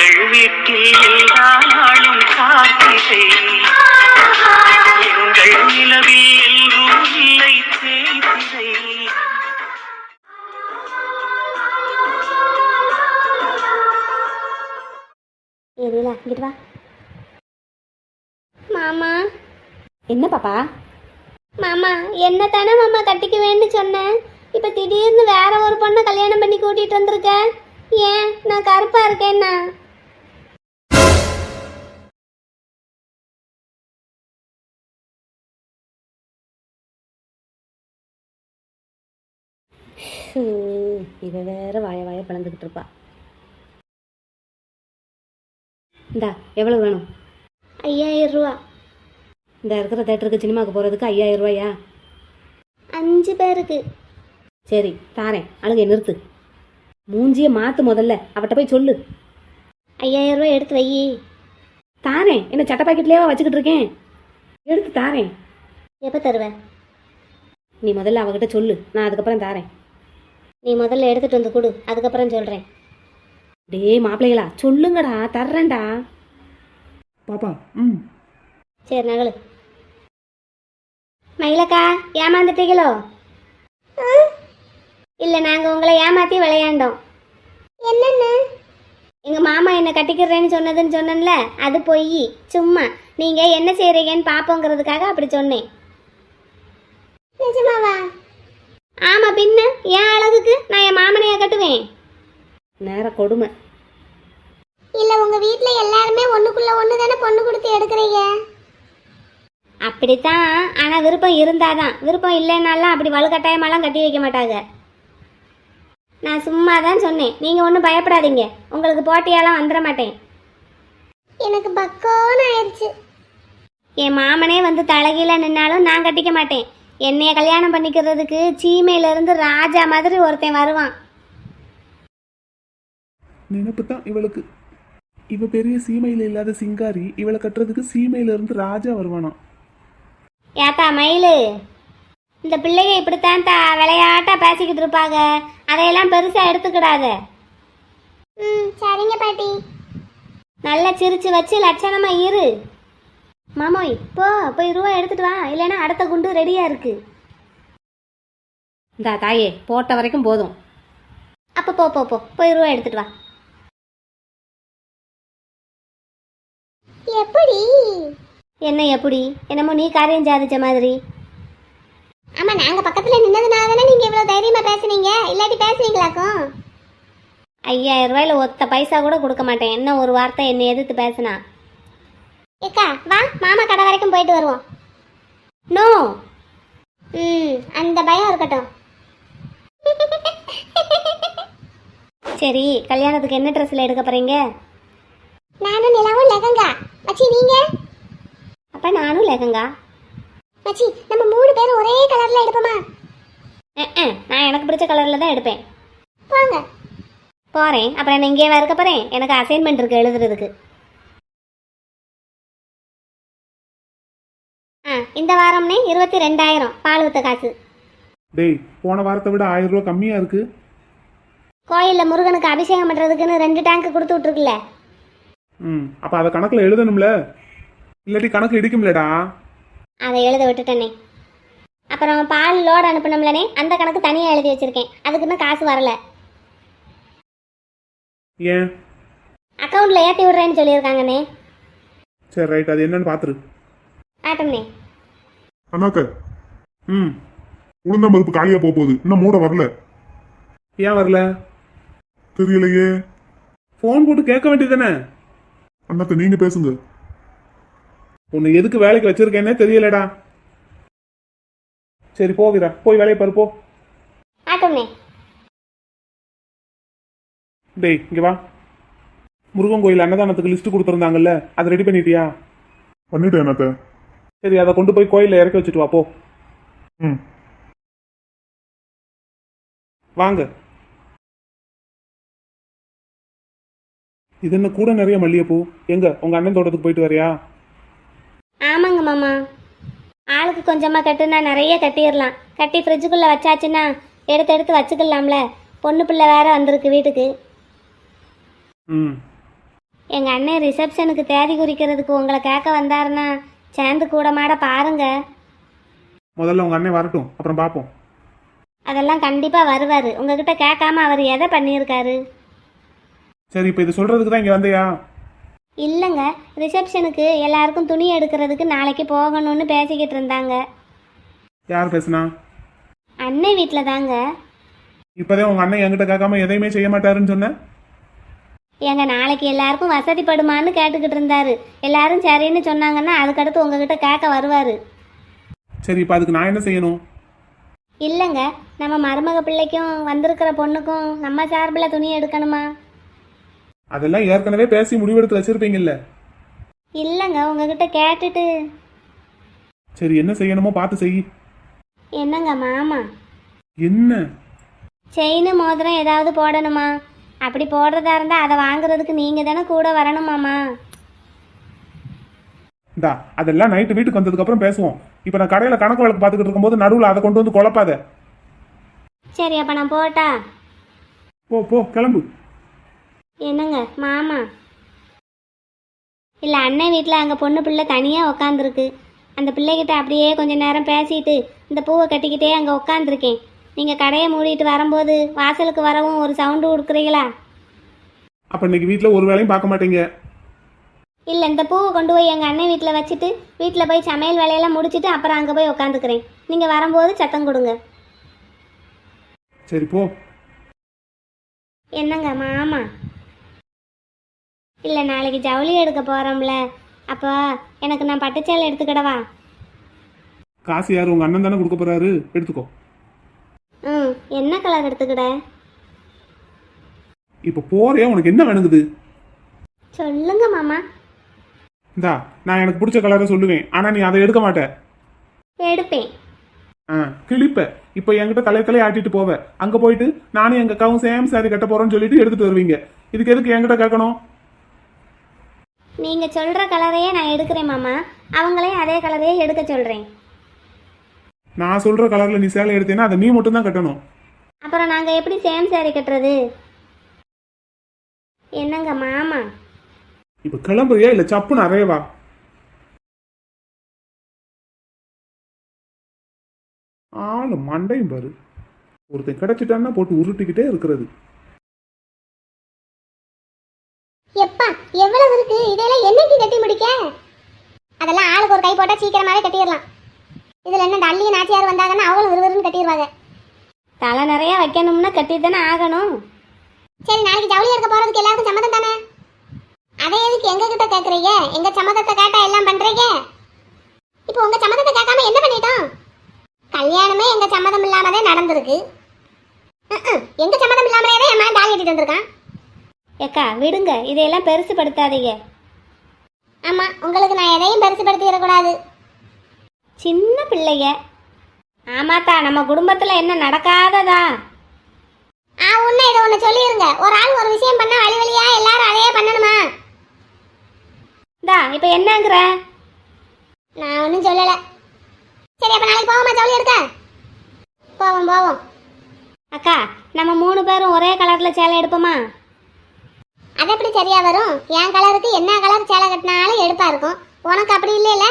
எங்கள் வீட்டில் எல்லா நாளும் காத்திரை, எங்கள் நிலவில் எல்லோரும் இல்லை தேய்திரை. ஏரியா இங்கிட்டு வா. மாமா. என்ன பாப்பா? மாமா என்ன தானே மாமா கட்டிக்குவேன்னு சொன்னேன். இப்போ திடீர்னு வேற ஒரு பொண்ணை கல்யாணம் பண்ணி கூட்டிட்டு வந்திருக்க. ஏன் நான் கருப்பா இருக்கேன்னா? இவ வேற வாய வாய பழந்துக்கிட்டு இருப்பா. இந்தா எவ்வளோ வேணும்? 5000 ரூபா. இந்த இருக்கிற தேட்டருக்கு சினிமாவுக்கு போகிறதுக்கு 5000 ரூபாயா? 5 பேருக்கு. சரி தாரேன், அழுகை நிறுத்து. மூஞ்சியை மாற்று முதல்ல, அவட்ட போய் சொல்லு. 5000 ரூபா எடுத்து வை. தாரேன், என்ன சட்டை பாக்கெட்லேயே வச்சுக்கிட்டு இருக்கேன். எடுத்து தாரேன். எப்போ தருவேன்? நீ முதல்ல அவகிட்ட சொல்லு, நான் அதுக்கப்புறம் தாரேன். நீ முதல்ல எடுத்துகிட்டு வந்து கொடு, அதுக்கப்புறம் சொல்கிறேன். டேய் மாப்பிள்ளைகளா சொல்லுங்கடா, தர்றேன்டா. பாப்பா. சரி நகலு. மயிலக்கா ஏமாந்துட்டீங்களோ? இல்லை நாங்கள் உங்களை ஏமாற்றி விளையாண்டோம். என்னென்ன? எங்கள் மாமா என்னை கட்டிக்கிறேன்னு சொன்னேன்ல, அது பொய். சும்மா நீங்கள் என்ன செய்கிறீங்கன்னு பார்ப்போங்கிறதுக்காக அப்படி சொன்னேன். நிஜமாவா? ஆமாம், பின்ன என் அழகுக்கு நான் என் மாமனையை கட்டுவேன். நேர கொடுமை. இல்லை உங்கள் வீட்டில் எல்லாருமே ஒன்றுக்குள்ளே ஒன்று தானே பொண்ணு கொடுத்து எடுக்கிறீங்க. அப்படித்தான், ஆனால் விருப்பம் இருந்தாதான். விருப்பம் இல்லைன்னாலாம் அப்படி வலுக்கட்டாயமாலாம் கட்டி வைக்க மாட்டாங்க. நான் சும்மா தான் சொன்னேன், நீங்கள் ஒன்றும் பயப்படாதீங்க. உங்களுக்கு போட்டியாலாம் வந்துட மாட்டேன். எனக்கு பக்கோன்னு ஆயிடுச்சு. என் மாமனே வந்து தலைகீழ நின்னாலும் நான் கட்டிக்க மாட்டேன். என்னைய கல்யாணம் பண்ணிக்கிறதுக்கு சீமையிலேருந்து ராஜா மாதிரி ஒருத்தன் வருவான். நினைப்பு தான் இவளுக்கு. இவ பெரிய சீமையில் இல்லாத சிங்காரி, இவளை கட்டுறதுக்கு சீமையில இருந்து ராஜா வருவானா? ஏத்தா மயிலு, இந்த பிள்ளைங்க இப்படித்தான் விளையாட்டா பேசிக்கிட்டு இருப்பாங்க. அதையெல்லாம் பெருசா எடுத்துக்கிடாத. சரிங்க பாட்டி. நல்லா சிரிச்சு வச்சு லட்சணமா இரு. மாமோய் போய் ரூபா எடுத்துட்டு வா, இல்லைன்னா அடுத்த குண்டு ரெடியா இருக்கு. இந்த தாயே போட்ட வரைக்கும் போதும். அப்போ போய் ரூபா எடுத்துட்டு வா. எப்படி? என்ன எப்படி? என்னமோ நீ காரியம் சாதிச்ச மாதிரி. ஆமா, நாங்க பக்கத்துல நின்னதுனால தானே நீங்க இவ்வளவு தைரியமா பேசுனீங்க. இல்லாட்டி பேசுவீங்களாக்கும்? 5000 ரூபாயில ஒத்த பைசா கூட கொடுக்க மாட்டேன். என்ன ஒரு வார்த்தை என்னை எதிர்த்து பேசினா? ஏக்கா வா, மாமா கடை வரைக்கும் போயிட்டு வருவோம். நோ. அந்த பயம் இருக்கட்டும். சரி, கல்யாணத்துக்கு என்ன ட்ரெஸ்ல எடுக்க போறீங்க? நானும் நிலாவும் லெஹங்கா. மச்சி நீங்க? அப்ப நானும் லெஹங்கா. மச்சி நம்ம 3 பேரும் ஒரே கலர்ல எடுப்போமா? நான் எனக்கு பிடிச்ச கலர்ல தான் எடுப்பேன். போங்க. போறேன். அப்புறம் நான் இங்கே இருக்க போறேன். எனக்கு அசைன்மெண்ட் இருக்கு எழுதுறதுக்கு. இந்த வாரம்னே 22,000 பால் ஊத்த காசு. டேய், போன வாரத்தை விட 1000 ரூபா கம்மியா இருக்கு. கோயில்ல முருகனுக்கு அபிஷேகம் பண்றதுக்குன்னு 2 டேங்க் கொடுத்து விட்டுருக்குல்ல. அப்ப அதை கணக்குல எழுதணும்ல, இல்லாட்டி கணக்கு இடிக்கும்லடா. அதை எழுத விட்டுட்டேனே. அப்புறம் பால் லோடு அனுப்பணும்லனே, அந்த கணக்கு தனியாக எழுதி வச்சிருக்கேன். அதுக்குன்னு காசு வரல. ஏன்? அக்கௌண்ட்ல ஏற்றி விடுறேன்னு சொல்லியிருக்காங்கண்ணே. சரி ரைட், அது என்னன்னு பாத்துரு. ஆட்டம்ண்ணே. அண்ணாக்க உளுந்தம் பருப்பு காலியா போகுது, இன்னும் மூட வரல. ஏன் வரல தெரியலையே. போன் போட்டு கேட்க வேண்டியதானே? அண்ணாக்க நீங்க பேசுங்க. உன்னை எதுக்கு வேலைக்கு வச்சிருக்கேன்னே தெரியலடா. சரி போகிறா, போய் வேலையை பாரு போ. ஆட்டம்ண்ணே. டேய் இங்க வா. முருகன் கோயில் அன்னதானத்துக்கு லிஸ்ட் கொடுத்துருந்தாங்கல்ல, அதை ரெடி பண்ணிட்டியா? பண்ணிட்டேன் அண்ணாத்த. சரி, அதை கொண்டு போய் கோயிலில் இறக்கி வச்சுட்டு வா போ. வாங்க. இது என்ன கூட நிறைய மல்லிகைப்பூ? எங்க உங்க அண்ணன் தோட்டத்துக்கு போயிட்டு வரியா? ஆமாங்க மாமா, ஆளுக்கு கொஞ்சமாக கட்டுனா நிறைய கட்டிடலாம். கட்டி ஃப்ரிட்ஜுக்குள்ளே வச்சாச்சுன்னா எடுத்து எடுத்து வச்சுக்கலாம்ல. பொண்ணு பிள்ளை வேற வந்திருக்கு வீட்டுக்கு. எங்கள் அண்ணன் ரிசப்ஷனுக்கு தேதி குறிக்கிறதுக்கு உங்களை கேட்க வந்தாருன்னா சேர்ந்து கூட மாட பாருங்க. முதல்ல உங்க அண்ணன் வரட்டும், அப்புறம் பார்ப்போம். அதெல்லாம் கண்டிப்பாக வருவார். உங்ககிட்ட கேட்காம அவர் எதை பண்ணியிருக்காரு? சரி, இப்போ இது சொல்றதுக்கு தான் இங்க வந்தியா? இல்லைங்க, ரிசப்ஷனுக்கு எல்லாருக்கும் துணி எடுக்கிறதுக்கு நாளைக்கு போகணும்னு பேசிக்கிட்டு இருந்தாங்க. யார் பேசுனா? அண்ணன் வீட்டில் தாங்க. இப்போதான் உங்க அண்ணன் என்கிட்ட கேட்காம எதையுமே செய்ய மாட்டாருன்னு சொன்னேன். எங்க நாளைக்கு எல்லாருக்கும் வசதிப்படுமான்னு கேட்டுக்கிட்டு இருந்தாரு. எல்லாரும் சரின்னு சொன்னாங்கன்னா அதுக்கடுத்து உங்ககிட்ட கேட்க வருவார். சரி, இப்போ அதுக்கு நான் என்ன செய்யணும்? இல்லைங்க, நம்ம மருமக பிள்ளைக்கும் வந்திருக்கிற பொண்ணுக்கும் நம்ம சார்பில் துணி எடுக்கணுமா? அதெல்லாம் ஏற்கனவே பேசி முடிவெடுத்து வச்சிருப்பீங்கல்ல. இல்லைங்க, உங்ககிட்ட கேட்டுட்டு. சரி, என்ன செய்யணுமோ பார்த்து செய். என்னங்க மாமா, என்ன? செயின் மோதிரம் ஏதாவது போடணுமா? அப்படி போடுறதா இருந்தால் அதை வாங்குறதுக்கு நீங்கள் தானே கூட வரணுமாமா? இந்தா, அதெல்லாம் நைட்டு வீட்டுக்கு வந்ததுக்கு அப்புறம் பேசுவோம். இப்போ நான் கடையில் கணக்கு வழக்கு பார்த்துக்கிட்டு இருக்கும்போது நடுவில் அதை கொண்டு வந்து குழப்பாத. சரி, அப்போ நான் போட்டா? போ போ, கிளம்பு. என்னங்க மாமா, இல்லை அண்ணன் வீட்டில் அங்கே பொண்ணு பிள்ளை தனியாக உக்காந்துருக்கு. அந்த பிள்ளைகிட்ட அப்படியே கொஞ்ச நேரம் பேசிட்டு இந்த பூவை கட்டிக்கிட்டே அங்கே உக்காந்துருக்கேன். நீங்கள் கடையை மூடிட்டு வரும்போது வாசலுக்கு வரவும் ஒரு சவுண்டு கொடுக்குறீங்களா? அப்போ இன்னைக்கு வீட்டில் ஒரு வேலையும் பார்க்க மாட்டீங்க? இல்லை, இந்த பூவை கொண்டு போய் எங்கள் அண்ணன் வீட்டில் வச்சுட்டு வீட்டில் போய் சமையல் வேலையெல்லாம் முடிச்சுட்டு அப்புறம் அங்கே போய் உக்காந்துக்கிறேன். நீங்கள் வரும்போது சத்தம் கொடுங்க. சரி போ. என்னங்க மாமா, இல்லை நாளைக்கு ஜவுளி எடுக்க போகிறோம்ல, அப்போ எனக்கு நான் பட்டுச்சேலை எடுத்துக்கிடவா? காசு யார்? உங்கள் அண்ணன் தானே கொடுக்க போகிறாரு, எடுத்துக்கோ. ம், என்ன கலர் எடுத்துக்கிட? இப்போ போறே, உனக்கு என்ன வேணுங்குது? சொல்லுங்க மாமா. இந்தா, நான் எனக்கு பிடிச்ச கலரை சொல்லுவேன், ஆனால் நீ அதை எடுக்க மாட்ட. எடுப்பேன். கிளிப்ப. இப்போ என்கிட்ட தலையை ஆட்டிட்டு போவ. அங்கே போயிட்டு நானும் எங்கள் அக்காவும் சேம் சாரி கட்ட போகிறோன்னு சொல்லிட்டு எடுத்துட்டு வருவீங்க. இதுக்கு எதுக்கு என்கிட்ட கேட்கணும்? நீங்கள் சொல்கிற கலரையே நான் எடுக்கிறேன் மாமா. அவங்களையும் அதே கலரையே எடுக்க சொல்கிறேன். நான் சொல்கிற கலரில் நீ சேலை எடுத்தேன்னா அதை நீ மட்டும் தான் கட்டணும். அப்புறம் நாங்கள் எப்படி சேம் சாரி கட்டுறது? என்னங்க மாமா, இப்போ கிளம்புறியா இல்லை சப்புன்னு அறையவா? ஆளு மண்டையும் பாரு. ஒருத்தன் கிடைச்சிட்டான்னா போட்டு உருட்டிக்கிட்டே இருக்கிறது. எப்பா எவ்வளவு இருக்கு? இதெல்லாம் என்னைக்கு கட்டி முடிக்க? அதெல்லாம் ஆளுக்கு ஒரு கை போட்டா சீக்கிரமாவே கட்டிடலாம். இதுல என்ன தள்ளிய நாச்சியார் வந்தாங்கன்னா அவங்களும் விறுவிறுன்னு கட்டிடுவாங்க. தலை நிறைய வைக்கணும்னா கட்டி தானே ஆகணும். சரி, நாளைக்கு ஜவுளி எடுக்க போறதுக்கு எல்லாருக்கும் சம்மதம் தானே? அதை எதுக்கு எங்க கிட்ட கேக்குறீங்க? எங்க சம்மதத்தை கேட்டா எல்லாம் பண்றீங்க. இப்போ உங்க சம்மதத்தை கேட்காம என்ன பண்ணிட்டோம்? கல்யாணமே எங்க சம்மதம் இல்லாமதே நடந்திருக்கு. எங்க சம்மதம் இல்லாமலே தான் என் மகன் தாலி கட்டிட்டு வந்திருக்கான். ஏக்கா விடுங்க, இதையெல்லாம் பெருசுப்படுத்தாதீங்க. ஆமா, உங்களுக்கு நான் எதையும் பெருசுப்படுத்திடக்கூடாது. சின்ன பிள்ளைங்க. ஆமாத்தா, நம்ம குடும்பத்தில் என்ன நடக்காததா? உன்ன இதை ஒன்று சொல்லிருங்க. ஒரு ஆள் ஒரு விஷயம் பண்ணா வழி வழியா எல்லாரும் அதையே பண்ணணுமா? இந்தா இப்போ என்னங்கிற? நான் ஒன்றும் சொல்லலை. சரி, அப்போ நாளைக்கு போவோமா ஜவுளி எடுக்க? போவோம் போவோம். அக்கா, நம்ம 3 பேரும் ஒரே கலரில் சேலை எடுப்போமா? அது எப்படி சரியா வரும்? என் கலருக்கு என்ன கலர் சேலை கட்டினாலும் எடுப்பா இருக்கும். உனக்கு அப்படி இல்லைல்ல.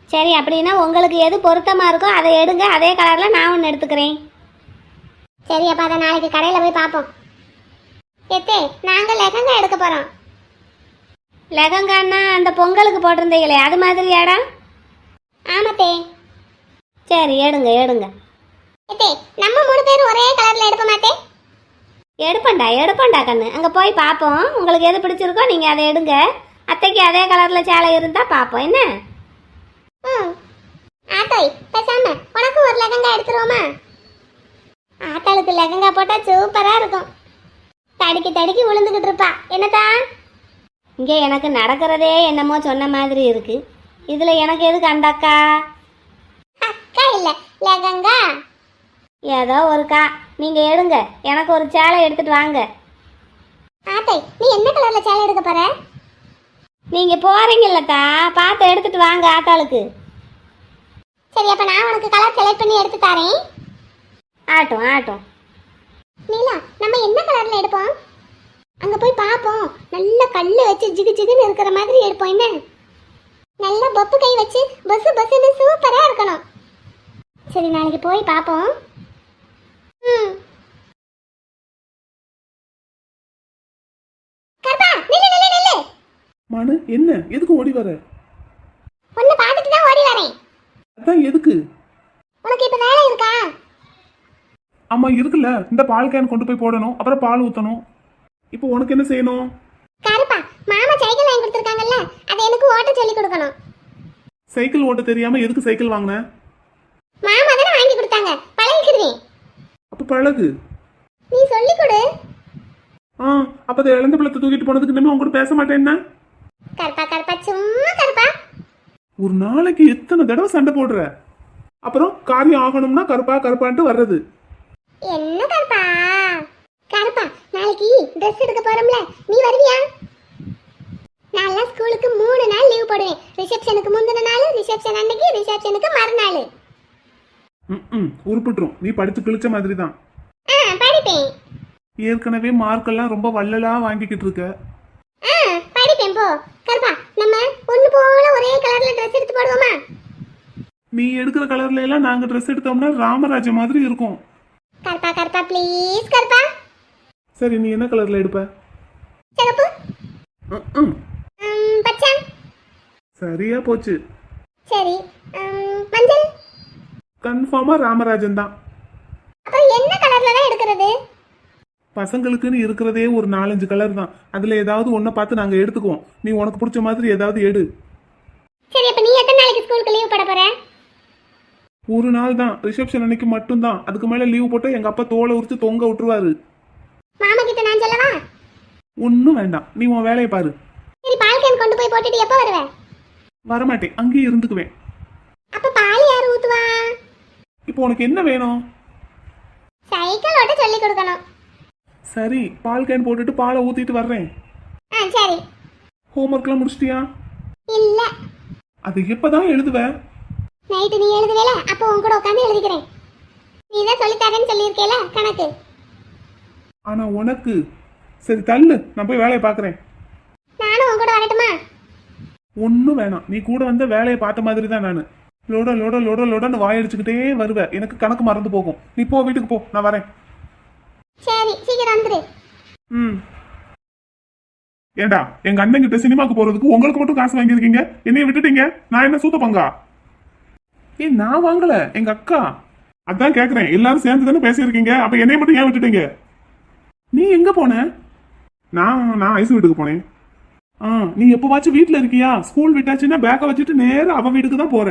சரி, அப்படின்னா உங்களுக்கு எது பொருத்தமாக இருக்கோ அதை எடுங்க. அதே கலரில் நான் ஒன்று எடுத்துக்கிறேன். சரி, அப்போ அதை நாளைக்கு கடையில் போய் பார்ப்போம். எத்தே, நாங்கள் லெஹங்கா எடுக்க போகிறோம். லெஹங்கான்னா அந்த பொங்கலுக்கு போட்டிருந்தீங்களே அது மாதிரியாடா? ஆமாத்தே. சரி, எடுங்க எடுங்க. எத்தே, நம்ம 3 பேரும் ஒரே கலரில் எடுப்ப மாட்டே? எடுப்பண்டா கண்ணு. அங்கே போய் பார்ப்போம். உங்களுக்கு எது பிடிச்சிருக்கோ நீங்கள் அதை எடுங்க. அத்தைக்கு அதே கலரில் சேலை இருந்தால் பார்ப்போம். என்ன? ஆத்தாய், பேசாம உனக்கு ஒரு லெஹங்கா எடுத்துருவோமா? ஆத்தாளுக்கு லெஹங்கா போட்டால் சூப்பராக இருக்கும். தடுக்கி தடுக்கி விழுந்துக்கிட்டு இருப்பா. என்னத்தா? இங்கே எனக்கு நடக்கிறதே என்னமோ சொன்ன மாதிரி இருக்கு. இதில் எனக்கு எதுக்கு அந்த அக்கா? அக்கா இல்லை, லெஹங்கா. ஏதோ ஒருக்கா. நீங்கள் எடுங்க. எனக்கு ஒரு சேலை எடுத்துகிட்டு வாங்க. ஆத்தாய், நீ என்ன கலரில் சேலை எடுக்க போற? நீங்கள் போகிறீங்கல்லக்கா, பார்த்து எடுத்துகிட்டு வாங்க ஆத்தாளுக்கு. சரி, அப்போ நான் உனக்கு கலர் செலக்ட் பண்ணி எடுத்து தரேன். ஆட்டும் ஆட்டும். நீலா, நம்ம என்ன கலரில் எடுப்போம்? அங்க போய் பாப்போம். நல்ல கல்லு வச்சு ஜிகு ஜிகுன்னு இருக்கிற மாதிரி எடுப்போம். என்ன நல்ல பப்பு கை வச்சு பஸ் பஸ்ன்னு சூப்பரா இருக்கணும். சரி, நாளைக்கு போய் பாப்போம். கருப்பா, நில்லு நில்லு நில்லு. மனு என்ன எதுக்கு ஓடி வர? உன்னை பார்த்துட்டு தான் ஓடி வரேன். அதான் எதுக்கு? உனக்கு இப்ப வேலை இருக்கா? ஆமா இருக்குல்ல, இந்த பால் கேன் கொண்டு போய் போடணும், அப்புறம் பால் ஊத்தணும். இப்போ உனக்கு என்ன செய்யணும்? கருப்பா, மாமா சைக்கிள் வாங்கி கொடுத்துருக்காங்கல்ல, அதை எனக்கு ஓட்ட சொல்லி கொடுக்கணும். சைக்கிள் ஓட்ட தெரியாம எதுக்கு சைக்கிள் வாங்கின? மாமா தானே வாங்கி கொடுத்தாங்க, பழகிக்கிடுவேன். அப்ப பழகு. நீ சொல்லி கொடு. அப்ப அதை இழந்த பிள்ளத்தை தூக்கிட்டு போனதுக்கு இனிமே உங்க கூட பேச மாட்டேன்னா? கருப்பா கருப்பா, சும்மா கருப்பா. ஒரு நாளைக்கு எத்தனை தடவை சண்டை போடுற? அப்புறம் காரியம் ஆகணும்னா கருப்பா கருப்பான்ட்டு வர்றது. என்ன கருப்பா? கருப்பா, நாளைக்கு ட்ரெஸ் எடுக்க போறோம்ல, நீ வருவியா? நான் ஸ்கூலுக்கு 3 நாள் லீவ் போடுவேன். ரிசப்ஷனுக்கு முந்தின நாள், ரிசப்ஷன் அன்னைக்கு, ரிசப்ஷனுக்கு மறுநாள். உருப்பிட்டுரும். நீ படிச்சு கிழிச்ச மாதிரி தான். படிப்பேன். ஏற்கனவே மார்க்கெல்லாம் ரொம்ப வள்ளலா வாங்கிக்கிட்டு இருக்க. படிப்பேன் போ. கருப்பா, நம்ம ஒண்ணு போல ஒரே கலர்ல ட்ரெஸ் எடுத்து போடுவோமா? நீ எடுக்கிற கலர்ல எல்லாம் நாங்க ட்ரெஸ் எடுத்தோம்னா ராமராஜ மாதிரி இருக்கும். கருப்பா கருப்பா, ப்ளீஸ் கருப்பா. சரி, நீ என்ன கலர்ல எடுப்ப? சிவப்பு. பச்சை. சரியா போச்சு. சரி, மஞ்சள். கன்ஃபார்மா ராமராஜன் தான். அப்ப என்ன கலர்ல தான் எடுக்கிறது? பசங்களுக்குன்னு இருக்கிறதே ஒரு 4-5 கலர் தான். அதுல ஏதாவது ஒன்ன பார்த்து நாங்க எடுத்துக்குவோம். நீ உனக்கு பிடிச்ச மாதிரி ஏதாவது எடு. சரி, அப்ப நீ எத்தனை நாளைக்கு ஸ்கூலுக்கு லீவ் போட போற? ஒரு நாள் தான், ரிசப்ஷன் அன்னைக்கு மட்டும் தான். அதுக்கு மேல லீவ் போட்டு எங்க அப்பா தோலை உரிச்சு தொங்க விட்டுருவாரு. மாமா கிட்ட நான் சொல்லவா? ஒன்னும் வேண்டாம், நீ உன் வேலையை பாரு. சரி, பால் கேன் கொண்டு போய் போட்டுட்டு எப்ப வருவ? வரமாட்டேன், அங்கேயே இருந்துக்குவேன். அப்ப பால் யாரு ஊத்துவா? இப்போ உனக்கு என்ன வேணும்? சைக்கிள் ஓட்ட சொல்லி கொடுக்கணும். சரி, பால் கேன் போட்டுட்டு பாலை ஊத்திட்டு வர்றேன். சரி. ஹோம்ஒர்க்லாம் முடிச்சிட்டியா? இல்ல. அது எப்பதான் எழுதுவ? நைட்டு நீ எழுதுவேல, அப்போ உன் கூட உட்காந்து எழுதிக்கிறேன். நீ தான் சொல்லி தரேன்னு சொல்லியிருக்கேல கணக்கு. ஆனா உனக்கு சரி தள்ளு, நான் போய் வேலையை பாக்குறேன். நானும் உன் கூட வரட்டுமா? ஒன்னும் வேணாம், நீ கூட வந்த வேலையை பார்த்த மாதிரி தான் நானு. லோட லோட லோட லோடன்னு வாயடிச்சுக்கிட்டே வருவேன். எனக்கு கணக்கு மறந்து போகும். நீ போ, வீட்டுக்கு போ, நான் வரேன். சரி, சீக்கிரம் வந்துரு. ஏண்டா, எங்க அண்ணன் கிட்ட சினிமாக்கு போறதுக்கு உங்களுக்கு மட்டும் காசு வாங்கியிருக்கீங்க, என்னைய விட்டுட்டீங்க. நான் என்ன சூத்த பங்கா? நான் வாங்கல, எங்க அக்கா. அதான் கேக்குறேன், எல்லாரும் சேர்ந்து தானே பேசியிருக்கீங்க, அப்ப என்னைய மட்டும் ஏன் விட்டுட்டீங்க? நீ எங்க போன? நான் ஐசு வீட்டுக்கு போனேன். நீ எப்பவாச்சும் வீட்டுல இருக்கியா? ஸ்கூல் விட்டாச்சுன்னா பேக்க வச்சுட்டு நேரம் அவ வீட்டுக்கு தான் போற.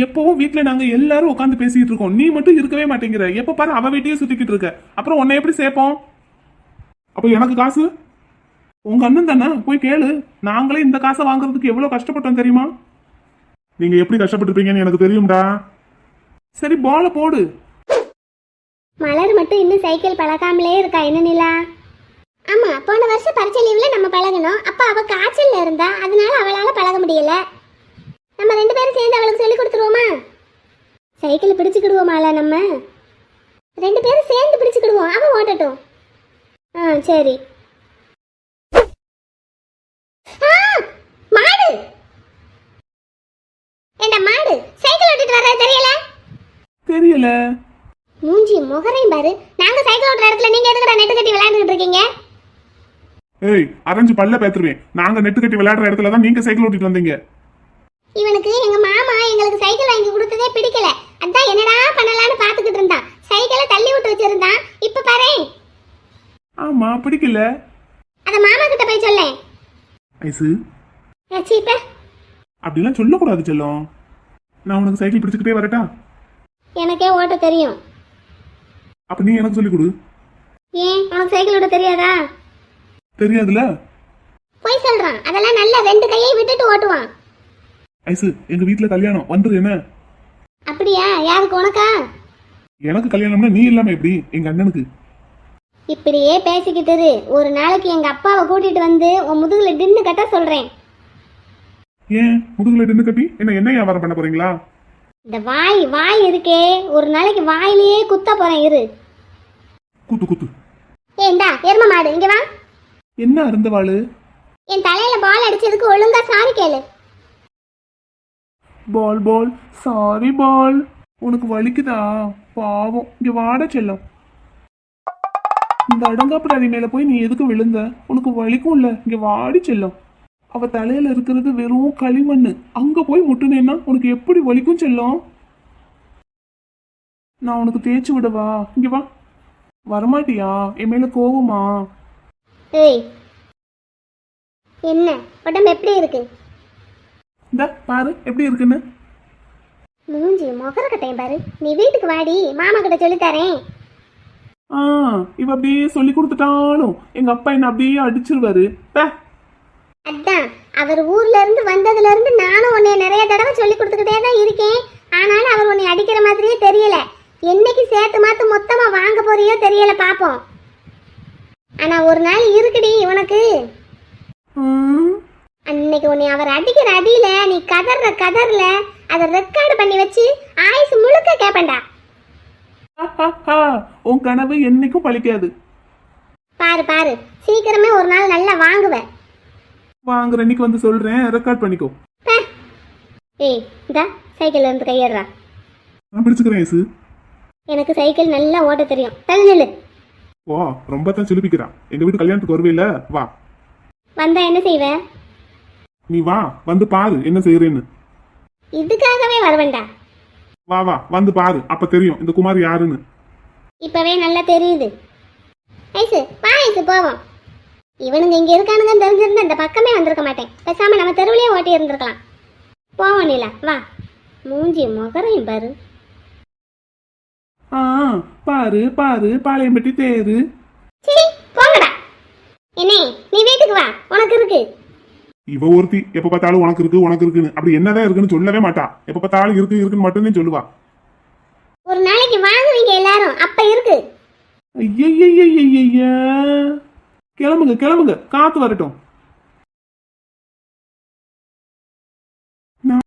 எப்பவும் வீட்டுல நாங்க எல்லாரும் உட்காந்து பேசிட்டு இருக்கோம், நீ மட்டும் இருக்கவே மாட்டேங்கிற. எப்ப பாரு அவ வீட்டையே சுத்திக்கிட்டு இருக்க. அப்புறம் உன்னை எப்படி சேர்ப்போம்? அப்ப எனக்கு காசு உங்க அண்ணன் தானே, போய் கேளு. நாங்களே இந்த காசை வாங்குறதுக்கு எவ்வளவு கஷ்டப்பட்டோம் தெரியுமா? நீங்க எப்படி கஷ்டப்பட்டிருப்பீங்கன்னு எனக்கு தெரியும்டா. சரி, பால போடு. மலர் மட்டும் இன்னும் சைக்கிள் பழகாமலே இருக்கா. என்ன நிலா? ஆமா, போன வருஷம் பரீட்சை லீவ்ல நம்ம பழகணும். அப்ப அவ காய்ச்சல்ல இருந்தா, அதனால அவளால பழக முடியல. நம்ம 2 பேரும் சேர்ந்து அவளுக்கு சொல்லி கொடுத்துருவோமா? சைக்கிள் பிடிச்சுக்கிடுவோமால நம்ம 2 பேரும் சேர்ந்து பிடிச்சுக்கிடுவோம். அவ ஓட்டட்டும். சரி. மாடு என்ன மாடு சைக்கிள் ஓட்டிட்டு வர்றது தெரியல. மூஞ்சி முகரையும் பாரு. நாங்க சைக்கிள் ஓட்டுற இடத்துல நீங்க எதுக்குடா நெட்டு கட்டி விளையாண்டுட்டு இருக்கீங்க? ஏய், அரைஞ்சு பல்ல பேத்துருவேன். நாங்க நெட்டு கட்டி விளையாடுற இடத்துல தான் நீங்க சைக்கிள் ஓட்டிட்டு வந்தீங்க. இவனுக்கு எங்க மாமா எங்களுக்கு சைக்கிள் வாங்கி கொடுத்ததே பிடிக்கல. அதான் என்னடா பண்ணலாம்னு பாத்துக்கிட்டு இருந்தான். சைக்கிளை தள்ளி விட்டு வச்சிருந்தான். இப்ப பாரு. ஆமா, பிடிக்கல. அத மாமா கிட்ட போய் சொல்லேன். ஐசு, சீப்ப அப்படிலாம் சொல்லக்கூடாது செல்லம். நான் உனக்கு சைக்கிள் பிடிச்சுக்கிட்டே வரட்டா? எனக்கே ஓட்ட தெரியும். அப்ப நீ எனக்கு சொல்லி கொடு. ஏன் உனக்கு சைக்கிள் ஓட்ட தெரியாதா? தெரியாதுல. போய் சொல்றான். அதெல்லாம் நல்ல 2 கையை விட்டுட்டு ஓட்டுவான். ஐசு, எங்க வீட்டுல கல்யாணம் வந்துரு. என்ன அப்படியா? யாருக்கு? உனக்கா? எனக்கு கல்யாணம்னா நீ இல்லாம எப்படி? எங்க அண்ணனுக்கு. இப்படியே பேசிக்கிட்டு இரு. ஒரு நாளைக்கு எங்க அப்பாவை கூட்டிட்டு வந்து உன் முதுகுல டின்னு கட்ட சொல்றேன். ஏன் முதுகுல டின்னு கட்டி என்ன வியாபாரம் பண்ண போறீங்களா? இந்த வாய் இருக்கே, ஒரு நாளைக்கு வாயிலேயே குத்த போறேன். இரு. குத்து குத்து. ஏண்டா எரும மாடு இங்க வா. என்ன அருந்தவாளு? என் தலையில பால் அடிச்சதுக்கு ஒழுங்கா சாரி கேளு. பால் பால் சாரி பால். உனக்கு வலிக்குதா? பாவம், இங்க வாட செல்லம். இந்த அடங்காப்பிடாரி மேல போய் நீ எதுக்கு விழுந்த? உனக்கு வலிக்கும் இல்ல, இங்க வாடி செல்லம். அவ தலையில இருக்கிறது வெறும் களிமண்ணு. அங்க போய் முட்டுனேன்னா உனக்கு எப்படி வலிக்கும் செல்லம்? நான் உனக்கு தேய்ச்சி விடவா? இங்க வா. வரமாட்டியா? என் மேல கோவமா? ஏய், என்ன உடம்பு எப்படி இருக்கு? இந்த பாரு எப்படி இருக்குன்னு. மூஞ்சி முகர கட்டையும் பாரு. நீ வீட்டுக்கு வாடி, மாமா கிட்ட சொல்லி தரேன். ஆ, இவ அப்படியே சொல்லி கொடுத்துட்டாலும் எங்க அப்பா என்ன அப்படியே அடிச்சிருவாரு. அதான் அவர் ஊர்ல இருந்து வந்ததுல இருந்து நானும் உன்னை நிறைய தடவை சொல்லி கொடுத்துக்கிட்டே தான் இருக்கேன். ஆனாலும் அவர் உன்னை அடிக்கிற மாதிரியே தெரியல. என்னைக்கு சேர்த்து மாத்து மொத்தமா வாங்க போறியோ தெரியல, பாப்போம். ஆனா ஒரு நாள் இருக்குடி உனக்கு. அன்னைக்கு உன்னை அவர் அடிக்கிற அடியில நீ கதர்ல அதை ரெக்கார்டு பண்ணி வச்சு ஆயுசு முழுக்க கேப்பண்டா. உன் கனவு என்னைக்கும் பழிக்காது. பாரு பாரு, சீக்கிரமே ஒரு நாள் நல்லா வாங்குவேன். வாங்குற அன்னைக்கு வந்து சொல்றேன், ரெக்கார்ட் பண்ணிக்கோ. ஏய், இந்த சைக்கிள்ல இருந்து கையேறா. நான் பிடிச்சுக்கிறேன் ஏசு. எனக்கு சைக்கிள் நல்லா ஓட்ட தெரியும். தள்ளி நில்லு. வா, ரொம்ப தான் சிலிப்பிக்கிறான். எங்க வீட்டு கல்யாணத்துக்கு வருவேல, வா. வந்தா என்ன செய்வ? நீ வா, வந்து பாரு என்ன செய்யறேன்னு. இதுக்காகவே வரவேண்டா. வா வா, வந்து பாரு, அப்ப தெரியும் இந்த குமார் யாருன்னு. இப்பவே நல்லா தெரியுது. ஐசு வா, ஐசு போவோம். இவனுங்க இங்க இருக்கானுங்கன்னு தெரிஞ்சிருந்தா இந்த பக்கமே வந்திருக்க மாட்டேன். பேசாம நம்ம தெருவிலேயே ஓட்டி இருந்திருக்கலாம். போவோம் நீலா, வா. மூஞ்சி முகரையும் பாரு. ஆ, பாரு பாரு, பாளையம்பட்டி தேரு. சரி போங்கடா. என்னே, நீ வீட்டுக்கு வா, உனக்கு இருக்கு. இவ ஒருத்தி எப்ப பார்த்தாலும் உனக்கு இருக்கு உனக்கு இருக்குன்னு. அப்படி என்னதான் இருக்குன்னு சொல்லவே மாட்டா. எப்ப பார்த்தாலும் இருக்கு இருக்குன்னு மட்டும்தான் சொல்லுவா. ஒரு நாளைக்கு வாங்குவீங்க எல்லாரும், அப்ப இருக்கு. ஐயய்யய்யய்யய்யா. கிளம்புங்க கிளம்புங்க, காத்து வரட்டும்.